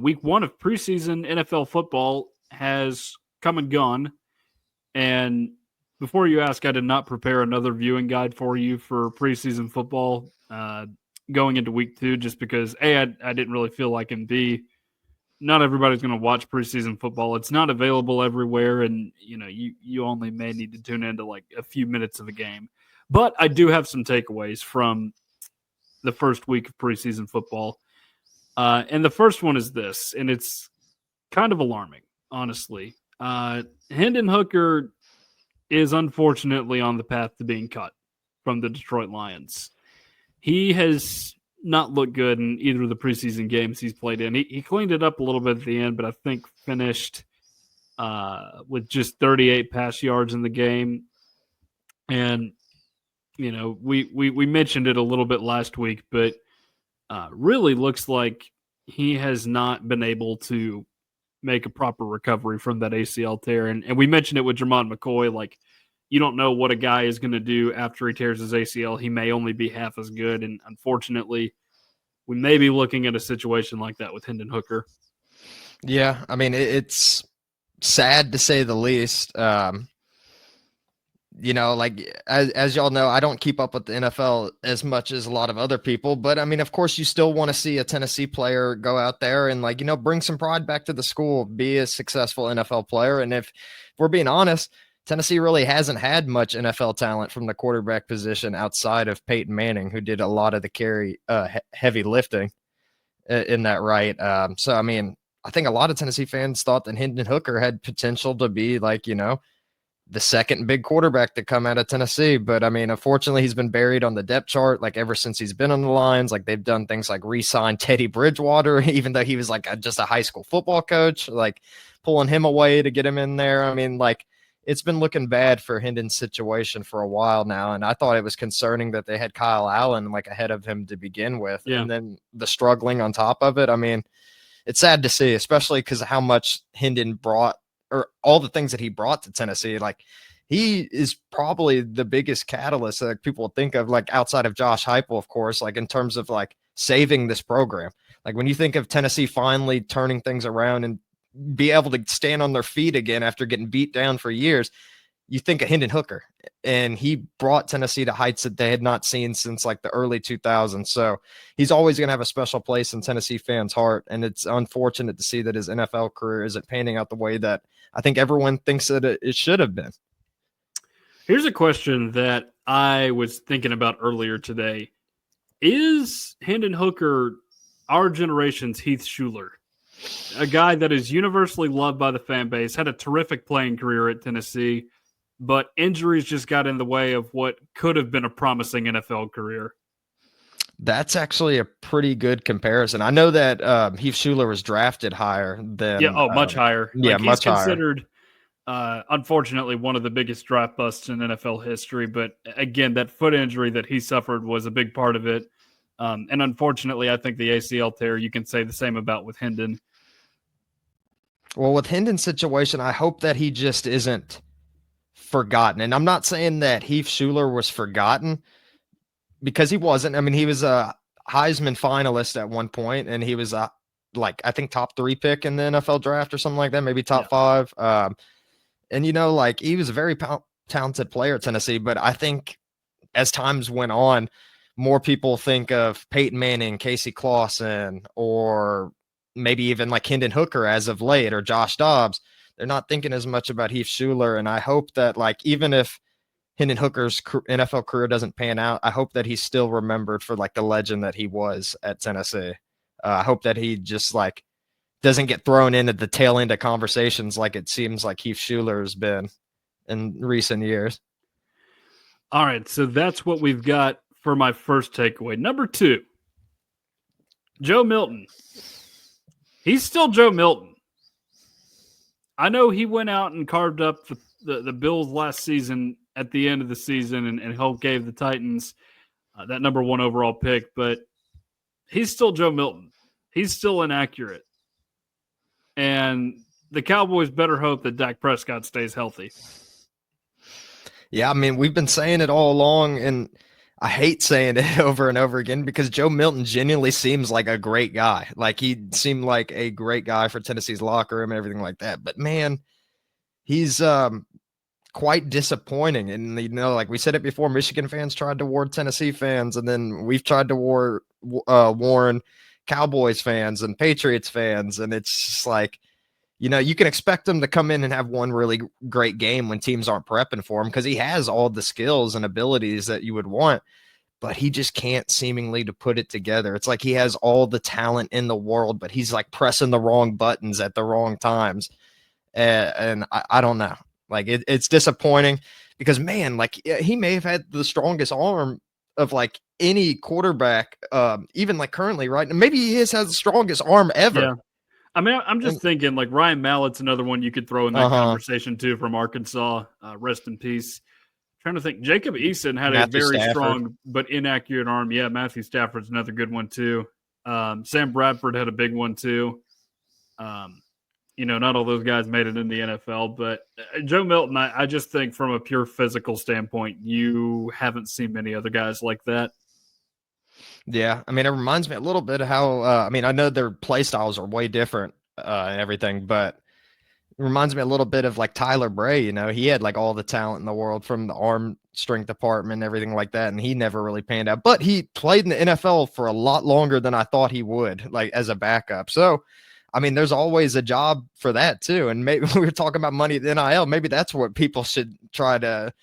Week 1 of preseason NFL football has come and gone. And before you ask, I did not prepare another viewing guide for you for preseason football going into week 2, just because A, I didn't really feel like, and B, not everybody's going to watch preseason football. It's not available everywhere, and you only may need to tune into like a few minutes of a game. But I do have some takeaways from the first week of preseason football. And the first one is this, and it's kind of alarming, honestly. Hendon Hooker is unfortunately on the path to being cut from the Detroit Lions. He has not looked good in either of the preseason games he's played in. He cleaned it up a little bit at the end, but I think finished with just 38 pass yards in the game. And, we mentioned it a little bit last week, but really looks like he has not been able to make a proper recovery from that ACL tear. And we mentioned it with Jermon McCoy, like, you don't know what a guy is going to do after he tears his ACL. He may only be half as good. And unfortunately, we may be looking at a situation like that with Hendon Hooker. Yeah, I mean, it's sad to say the least. Like as y'all know, I don't keep up with the NFL as much as a lot of other people, but I mean, of course, you still want to see a Tennessee player go out there and bring some pride back to the school, be a successful NFL player. And if we're being honest, Tennessee really hasn't had much NFL talent from the quarterback position outside of Peyton Manning, who did a lot of the heavy lifting in that, right? So, I mean, I think a lot of Tennessee fans thought that Hendon Hooker had potential to be the second big quarterback to come out of Tennessee. But I mean, unfortunately, he's been buried on the depth chart, ever since he's been on the Lions. They've done things like re-sign Teddy Bridgewater, even though he was just a high school football coach, pulling him away to get him in there. I mean, it's been looking bad for Hendon's situation for a while now. And I thought it was concerning that they had Kyle Allen ahead of him to begin with. Yeah. And then the struggling on top of it. I mean, it's sad to see, especially because of how much Hendon brought, or all the things that he brought to Tennessee. He is probably the biggest catalyst that people think of, outside of Josh Heupel, of course, in terms of saving this program. When you think of Tennessee finally turning things around and be able to stand on their feet again after getting beat down for years, you think of Hendon Hooker, and he brought Tennessee to heights that they had not seen since the early 2000s. So he's always going to have a special place in Tennessee fans' heart. And it's unfortunate to see that his NFL career isn't panning out the way that I think everyone thinks that it should have been. Here's a question that I was thinking about earlier today. Is Hendon Hooker our generation's Heath Schuler? A guy that is universally loved by the fan base, had a terrific playing career at Tennessee, but injuries just got in the way of what could have been a promising NFL career. That's actually a pretty good comparison. I know that Heath Schuler was drafted higher than... much higher. Much he's considered, unfortunately, one of the biggest draft busts in NFL history. But again, that foot injury that he suffered was a big part of it. And unfortunately, I think the ACL tear, you can say the same about with Hendon. Well, with Hendon's situation, I hope that he just isn't forgotten. And I'm not saying that Heath Schuler was forgotten, because he wasn't. I mean, he was a Heisman finalist at one point, and he was I think top 3 pick in the NFL draft or something like that, maybe top 5. And he was a very talented player at Tennessee, but I think as times went on, more people think of Peyton Manning, Casey Clausen, or maybe even Hendon Hooker as of late, or Josh Dobbs. They're not thinking as much about Heath Schuler. And I hope that even if Hendon Hooker's NFL career doesn't pan out, I hope that he's still remembered for the legend that he was at Tennessee. I hope that he just doesn't get thrown in at the tail end of conversations like it seems like Heath Schuler has been in recent years. All right, so that's what we've got for my first takeaway. Number 2, Joe Milton. He's still Joe Milton. I know he went out and carved up the Bills last season at the end of the season and helped gave the Titans that number 1 overall pick, but he's still Joe Milton. He's still inaccurate. And the Cowboys better hope that Dak Prescott stays healthy. Yeah, I mean, we've been saying it all along, and I hate saying it over and over again because Joe Milton genuinely seems like a great guy. Like he seemed like a great guy for Tennessee's locker room and everything like that. But man, he's quite disappointing. And like we said it before, Michigan fans tried to warn Tennessee fans, and then we've tried to warn Cowboys fans and Patriots fans, and it's just like, you can expect him to come in and have one really great game when teams aren't prepping for him because he has all the skills and abilities that you would want, but he just can't seemingly to put it together. It's like he has all the talent in the world, but he's like pressing the wrong buttons at the wrong times. And I don't know. Like it's disappointing because, man, like he may have had the strongest arm of like any quarterback, even like currently, right? And maybe he has the strongest arm ever. Yeah. I mean, I'm just thinking like Ryan Mallett's another one you could throw in that conversation too from Arkansas. Rest in peace. Trying to think. Jacob Eason had a very strong but inaccurate arm. Yeah, Matthew Stafford's another good one too. Sam Bradford had a big one too. Not all those guys made it in the NFL, but Joe Milton, I just think from a pure physical standpoint, you haven't seen many other guys like that. Yeah, I mean, it reminds me a little bit of how, I know their play styles are way different and everything, but it reminds me a little bit of like Tyler Bray. He had like all the talent in the world from the arm strength department and everything like that, and he never really panned out, but he played in the NFL for a lot longer than I thought he would, like as a backup. So, I mean, there's always a job for that too. And maybe we were talking about money at the NIL. Maybe that's what people should try to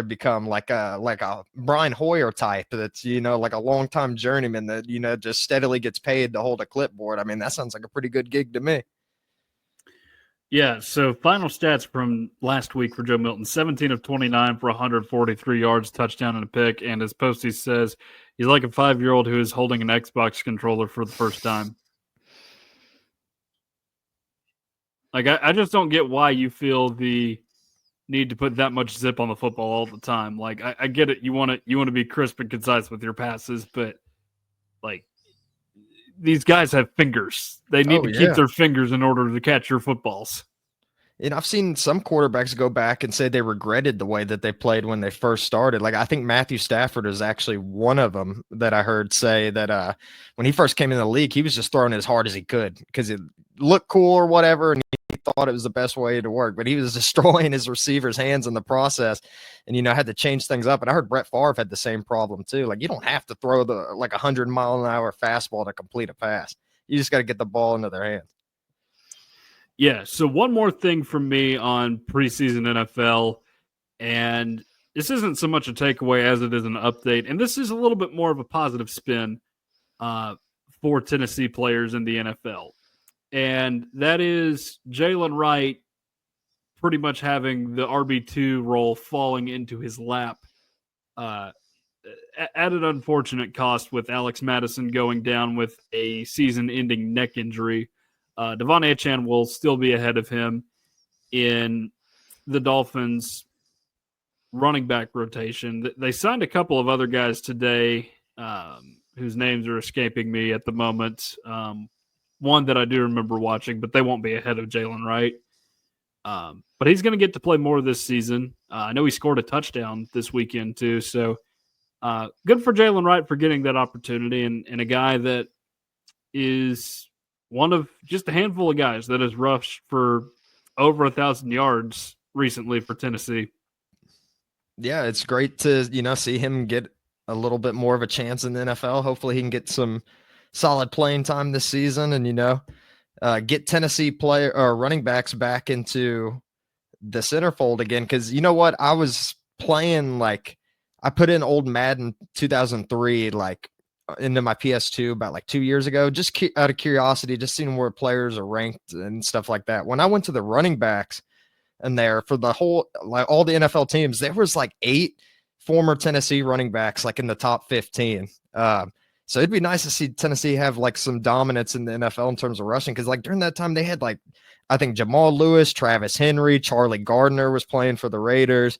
become, like a Brian Hoyer type that's, like a longtime journeyman that, just steadily gets paid to hold a clipboard. I mean, that sounds like a pretty good gig to me. Yeah, so final stats from last week for Joe Milton: 17 of 29 for 143 yards, touchdown, and a pick. And as Posty says, he's like a 5-year-old who is holding an Xbox controller for the first time. Like, I just don't get why you feel the need to put that much zip on the football all the time. Like, I get it. You want to be crisp and concise with your passes, but like, these guys have fingers. They need to keep their fingers in order to catch your footballs. And I've seen some quarterbacks go back and say they regretted the way that they played when they first started. Like, I think Matthew Stafford is actually one of them that I heard say that when he first came in the league, he was just throwing as hard as he could because it looked cool or whatever, and he thought it was the best way to work. But he was destroying his receivers' hands in the process, and had to change things up. And I heard Brett Favre had the same problem too. Like, you don't have to throw the 100-mile-an-hour fastball to complete a pass. You just got to get the ball into their hands. Yeah, so one more thing from me on preseason NFL, and this isn't so much a takeaway as it is an update, and this is a little bit more of a positive spin for Tennessee players in the NFL, and that is Jalen Wright pretty much having the RB2 role falling into his lap at an unfortunate cost with Alex Madison going down with a season-ending neck injury. Devon Achane will still be ahead of him in the Dolphins' running back rotation. They signed a couple of other guys today whose names are escaping me at the moment. One that I do remember watching, but they won't be ahead of Jalen Wright. But he's going to get to play more this season. I know he scored a touchdown this weekend too, so good for Jalen Wright for getting that opportunity, and a guy that is one of just a handful of guys that has rushed for over 1,000 yards recently for Tennessee. Yeah, it's great to, see him get a little bit more of a chance in the NFL. Hopefully he can get some solid playing time this season and, get Tennessee player or running backs back into the centerfold again. Cause you know what? I was playing I put in old Madden 2003, into my PS2 about 2 years ago, just out of curiosity, just seeing where players are ranked and stuff like that. When I went to the running backs and there for the whole, all the NFL teams, there was 8 former Tennessee running backs, in the top 15. So it'd be nice to see Tennessee have some dominance in the NFL in terms of rushing. Cause during that time they had I think Jamal Lewis, Travis Henry, Charlie Gardner was playing for the Raiders.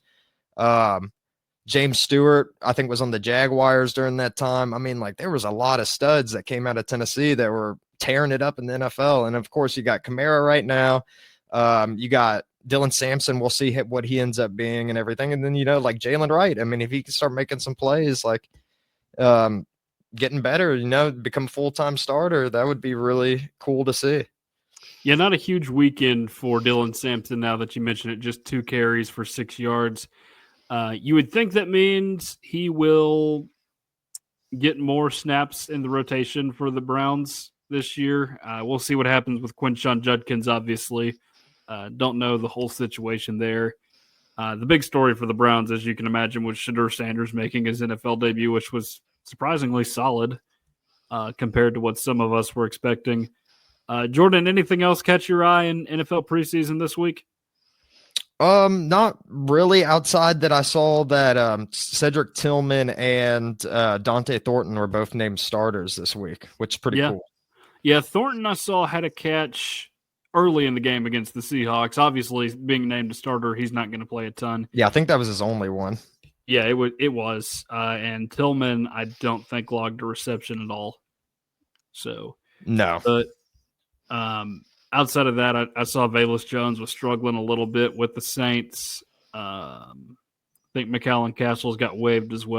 James Stewart, I think, was on the Jaguars during that time. I mean, there was a lot of studs that came out of Tennessee that were tearing it up in the NFL. And of course, you got Kamara right now. You got Dylan Sampson, we'll see what he ends up being and everything. And then, like Jalen Wright, I mean, if he can start making some plays, like getting better, become a full-time starter, that would be really cool to see. Yeah, not a huge weekend for Dylan Sampson now that you mentioned it, just 2 carries for 6 yards. You would think that means he will get more snaps in the rotation for the Browns this year. We'll see what happens with Quinshon Judkins, obviously. Don't know the whole situation there. The big story for the Browns, as you can imagine, was Shedeur Sanders making his NFL debut, which was surprisingly solid compared to what some of us were expecting. Jordan, anything else catch your eye in NFL preseason this week? Not really, outside that I saw that Cedric Tillman and Dante Thornton were both named starters this week, which is pretty cool. Yeah, Thornton I saw had a catch early in the game against the Seahawks. Obviously, being named a starter, he's not going to play a ton. Yeah, I think that was his only one. Yeah, it was. And Tillman, I don't think logged a reception at all. So no. But outside of that, I saw Velus Jones was struggling a little bit with the Saints. I think McAllen Castles got waived as well.